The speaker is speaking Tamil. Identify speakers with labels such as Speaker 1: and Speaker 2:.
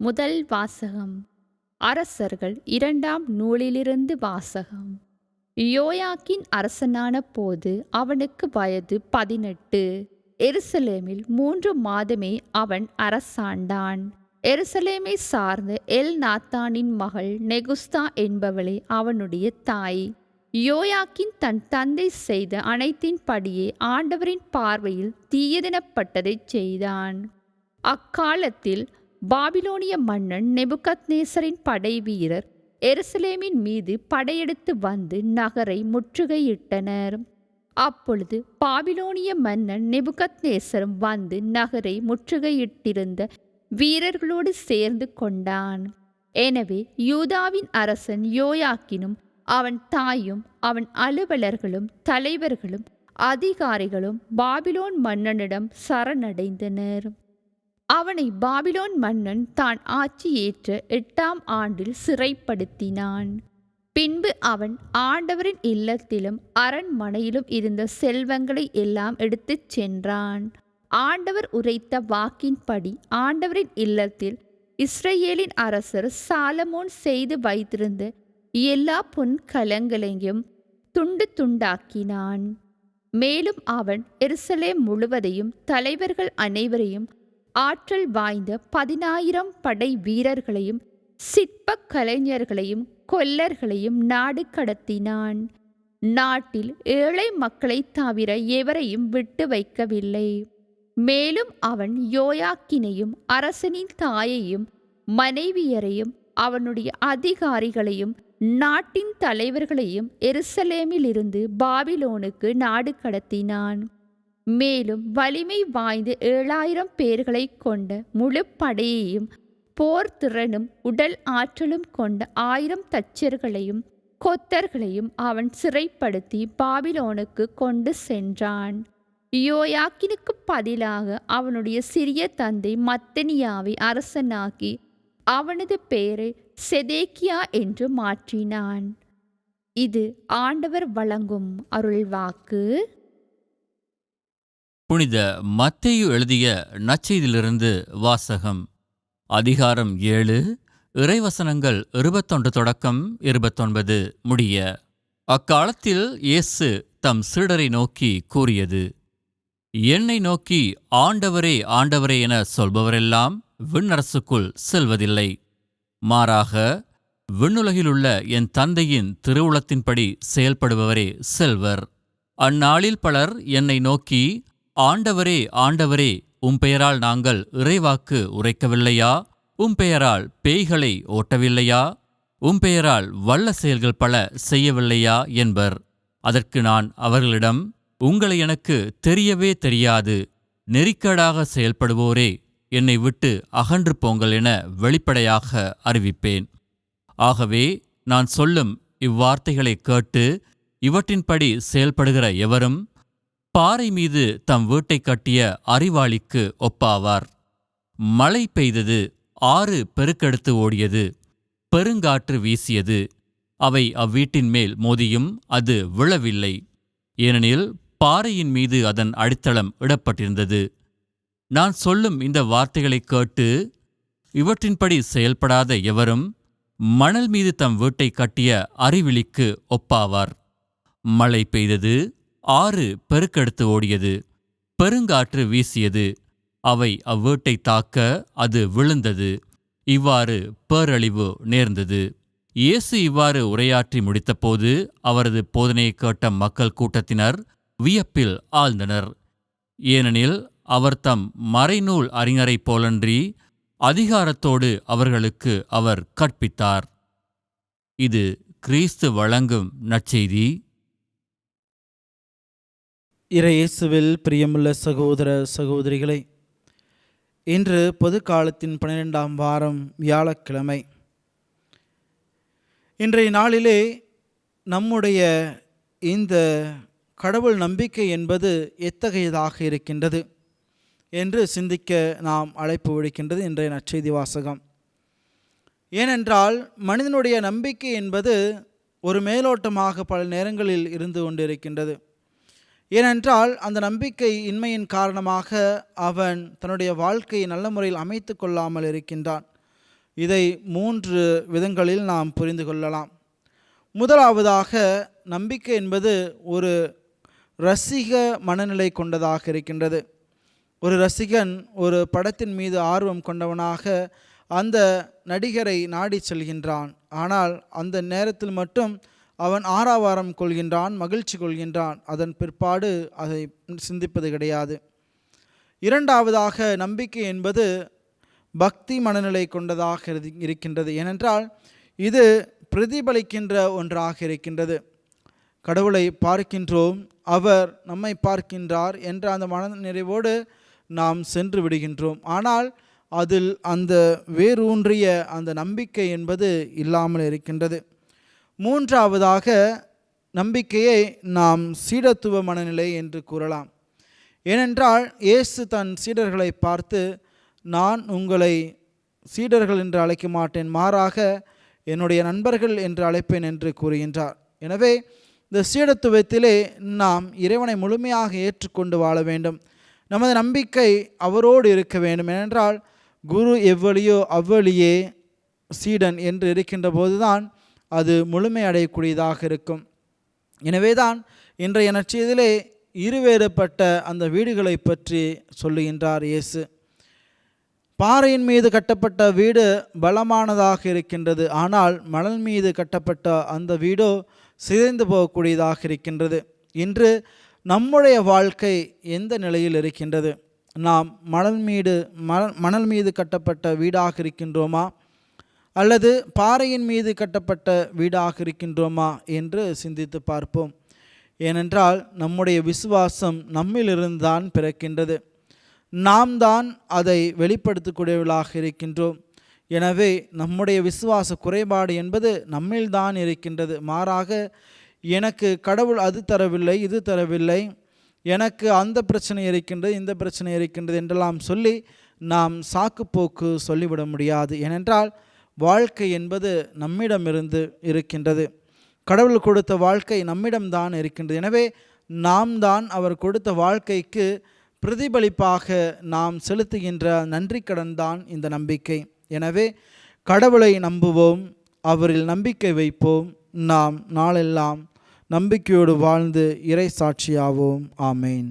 Speaker 1: முதல் வாசகம். அரசர்கள் 2ஆம் நூலிலிருந்து வாசகம். யோயாக்கீன் அரசனான போது அவனுக்கு வயது 18. எருசலேமில் 3 மாதமே அவன் அரசாண்டான். எருசலேமை சார்ந்த எல்நாத்தானின் மகள் நெகுஸ்தா என்பவளே அவனுடைய தாய். யோயாக்கீன் தன் தந்தை செய்த அனைத்தின்படியே ஆண்டவரின் பார்வையில் தீயதெனப்பட்டதைச் செய்தான். அக்காலத்தில் பாபிலோனிய மன்னன் நெபுகத்நேசரின் படை வீரர் எருசலேமின் மீது படையெடுத்து வந்து நகரை முற்றுகையிட்டனர். அப்பொழுது பாபிலோனிய மன்னன் நெபுகத்நேசரும் வந்து நகரை முற்றுகையிட்டிருந்த வீரர்களோடு சேர்ந்து கொண்டான். எனவே யூதாவின் அரசன் யோயாக்கீனும் அவன் தாயும் அவன் அலுவலர்களும் தலைவர்களும் அதிகாரிகளும் பாபிலோன் மன்னனிடம் சரணடைந்தனர். அவனை பாபிலோன் மன்னன் தான் ஆட்சி ஏற்ற 8ஆம் ஆண்டில் சிறைப்படுத்தினான். பின்பு அவன் ஆண்டவரின் இல்லத்திலும் அரண்மனையிலும் இருந்த செல்வங்களை எல்லாம் எடுத்துச் சென்றான். ஆண்டவர் உரைத்த வாக்கின்படி ஆண்டவரின் இல்லத்தில் இஸ்ரேலின் அரசர் சாலமோன் செய்து வைத்திருந்த எல்லா பொன்கலங்களையும் துண்டு துண்டாக்கினான். மேலும் அவன் எருசலேம் முழுவதையும் தலைவர்கள் அனைவரையும் ஆற்றல் வாய்ந்த 10,000 படை வீரர்களையும் சிற்ப கலைஞர்களையும் கொல்லர்களையும் நாடு கடத்தினான். நாட்டில் ஏழை மக்களை தவிர எவரையும் விட்டு வைக்கவில்லை. மேலும் அவன் யோயாக்கீனையும் அரசனின் தாயையும் மனைவியரையும் அவனுடைய அதிகாரிகளையும் நாட்டின் தலைவர்களையும் எருசலேமிலிருந்து பாபிலோனுக்கு நாடு கடத்தினான். மேலும் வலிமை வாய்ந்த 7,000 பேர்களை கொண்ட முழு படையையும் போர் திறனும் உடல் ஆற்றலும் கொண்ட 1000 தச்சர்களையும் கொத்தர்களையும் அவன் சிறைப்படுத்தி பாபிலோனுக்கு கொண்டு சென்றான். யோயாக்கீனுக்கு பதிலாக அவனுடைய சிறிய தந்தை மத்தனியாவை அரசனாக்கி அவனது பெயரை செதேக்கியா என்று மாற்றினான். இது ஆண்டவர் வழங்கும் அருள்வாக்கு.
Speaker 2: புனித மத்தேயு எழுதிய நற்செய்தியிலிருந்து வாசகம். அதிகாரம் 7, இறைவசனங்கள் 21 தொடக்கம் 29 முடிய. அக்காலத்தில் இயேசு தம் சீடரை நோக்கி கூறியது: என்னை நோக்கி ஆண்டவரே ஆண்டவரே என சொல்பவரெல்லாம் விண்ணரசுக்குள் செல்வதில்லை. மாறாக விண்ணுலகிலுள்ள என் தந்தையின் திருவுளத்தின்படி செயல்படுபவரே செல்வர். அந்நாளில் பலர் என்னை நோக்கி, ஆண்டவரே ஆண்டவரே, பெயரால் நாங்கள் இறைவாக்கு உரைக்கவில்லையா? பெயரால் பேய்களை ஓட்டவில்லையா? பெயரால் வல்ல செயல்கள் பல செய்யவில்லையா என்பர். அதற்கு நான் அவர்களிடம், உங்களை எனக்கு தெரியவே தெரியாது. நெறிக்கேடாக செயல்படுவோரே, என்னை விட்டு அகன்று போங்கள் என வெளிப்படையாக அறிவிப்பேன். ஆகவே நான் சொல்லும் இவ்வார்த்தைகளை கேட்டு இவற்றின்படி செயல்படுகிற எவரும் பாறை மீது தம் வீட்டை கட்டிய அறிவாளிக்கு ஒப்பாவார். மழை பெய்தது, ஆறு பெருக்கெடுத்து ஓடியது, பெருங்காற்று வீசியது. அவை அவ்வீட்டின் மேல் மோதியும் அது விழவில்லை, ஏனெனில் பாறையின் மீது அதன் அடித்தளம் இடப்பட்டிருந்தது. நான் சொல்லும் இந்த வார்த்தைகளைக் கேட்டு இவற்றின்படி செயல்படாத எவரும் மணல் மீது தம் வீட்டை கட்டிய அறிவிலிக்கு ஒப்பாவார். மழை பெய்தது, ஆறு பெருக்கெடுத்து ஓடியது, பெருங்காற்று வீசியது. அவை அவ்வீட்டை தாக்க அது விழுந்தது. இவ்வாறு பேரழிவு நேர்ந்தது. இயேசு இவ்வாறு உரையாற்றி முடித்தபோது அவரது போதனையைக் கேட்ட மக்கள் கூட்டத்தினர் வியப்பில் ஆழ்ந்தனர். ஏனெனில் அவர் தம் மறைநூல் அறிஞரைப் போலன்றி அதிகாரத்தோடு அவர்களுக்கு அவர் கற்பித்தார். இது கிறிஸ்து வழங்கும் நற்செய்தி.
Speaker 3: இறையேசுவில் பிரியமுள்ள சகோதர சகோதரிகளை, இன்று பொதுக்காலத்தின் 12ஆம் வாரம் வியாழக்கிழமை. இன்றைய நாளிலே நம்முடைய இந்த கடவுள் நம்பிக்கை என்பது எத்தகையதாக இருக்கின்றது என்று சிந்திக்க நாம் அழைப்பு விடுக்கின்றது இன்றைய நற்செய்தி வாசகம். ஏனென்றால் மனிதனுடைய நம்பிக்கை என்பது ஒரு மேலோட்டமாக பல நேரங்களில் இருந்து கொண்டிருக்கின்றது. ஏனென்றால் அந்த நம்பிக்கை இன்மையின் காரணமாக அவன் தன்னுடைய வாழ்க்கையை நல்ல முறையில் அமைத்து கொள்ளாமல் இருக்கின்றான். இதை 3 விதங்களில் நாம் புரிந்து கொள்ளலாம். முதலாவதாக, நம்பிக்கை என்பது ஒரு ரசிக மனநிலை கொண்டதாக இருக்கின்றது. ஒரு ரசிகன் ஒரு படத்தின் மீது ஆர்வம் கொண்டவனாக அந்த நடிகரை நாடி செல்கின்றான். ஆனால் அந்த நேரத்தில் மட்டும் அவன் ஆரவாரம் கொள்கின்றான், மகிழ்ச்சி கொள்கின்றான். அதன் பிற்பாடு அதை சிந்திப்பது கிடையாது. இரண்டாவதாக, நம்பிக்கை என்பது பக்தி மனநிலை கொண்டதாக இருக்கின்றது. ஏனென்றால் இது பிரதிபலிக்கின்ற ஒன்றாக இருக்கின்றது. கடவுளை பார்க்கின்றோம், அவர் நம்மை பார்க்கின்றார் என்ற அந்த மனநிறைவோடு நாம் சென்று விடுகின்றோம். ஆனால் அதில் அந்த வேரூன்றிய அந்த நம்பிக்கை என்பது இல்லாமல் இருக்கின்றது. மூன்றாவதாக, நம்பிக்கையை நாம் சீடத்துவ மனநிலை என்று கூறலாம். ஏனென்றால் இயேசு தன் சீடர்களை பார்த்து, நான் உங்களை சீடர்கள் என்று அழைக்க மாட்டேன், மாறாக என்னுடைய நண்பர்கள் என்று அழைப்பேன் என்று கூறுகின்றார். எனவே இந்த சீடத்துவத்திலே நாம் இறைவனை முழுமையாக ஏற்றுக்கொண்டு வாழ வேண்டும். நமது நம்பிக்கை அவரோடு இருக்க வேண்டும். ஏனென்றால் குரு எவ்வளியோ அவ்வளியே சீடன் என்று இருக்கின்ற போதுதான் அது முழுமை அடையக்கூடியதாக இருக்கும். எனவேதான் இன்றைய நற்செய்தியிலே இருவேறுபட்ட அந்த வீடுகளை பற்றி சொல்லுகின்றார் இயேசு. பாறையின் மீது கட்டப்பட்ட வீடு பலமானதாக இருக்கின்றது, ஆனால் மணல் மீது கட்டப்பட்ட அந்த வீடோ சிதைந்து போகக்கூடியதாக இருக்கின்றது. இன்று நம்முடைய வாழ்க்கை எந்த நிலையில் இருக்கின்றது? நாம் மணல் மீது கட்டப்பட்ட வீடாக இருக்கின்றோமா, அல்லது பாறையின் மீது கட்டப்பட்ட வீடாக இருக்கின்றோமா என்று சிந்தித்து பார்ப்போம். ஏனென்றால் நம்முடைய விசுவாசம் நம்மிலிருந்து தான் பிறக்கின்றது. நாம் தான் அதை வெளிப்படுத்தக்கூடியவர்களாக இருக்கின்றோம். எனவே நம்முடைய விசுவாச குறைபாடு என்பது நம்மில்தான் இருக்கின்றது. மாறாக எனக்கு கடவுள் அது தரவில்லை, இது தரவில்லை, எனக்கு அந்த பிரச்சனை இருக்கின்றது, இந்த பிரச்சனை இருக்கின்றது என்றெல்லாம் சொல்லி நாம் சாக்குப்போக்கு சொல்லிவிட முடியாது. ஏனென்றால் வாழ்க்கை என்பது நம்மிடமிருந்து இருக்கின்றது. கடவுள் கொடுத்த வாழ்க்கை நம்மிடம்தான் இருக்கின்றது. எனவே நாம் தான் அவர் கொடுத்த வாழ்க்கைக்கு பிரதிபலிப்பாக நாம் செலுத்துகின்ற நன்றி கடன் தான் இந்த நம்பிக்கை. எனவே கடவுளை நம்புவோம், அவரில் நம்பிக்கை வைப்போம். நாம் நாளெல்லாம் நம்பிக்கையோடு வாழ்ந்து இறை சாட்சியாவோம். ஆமேன்.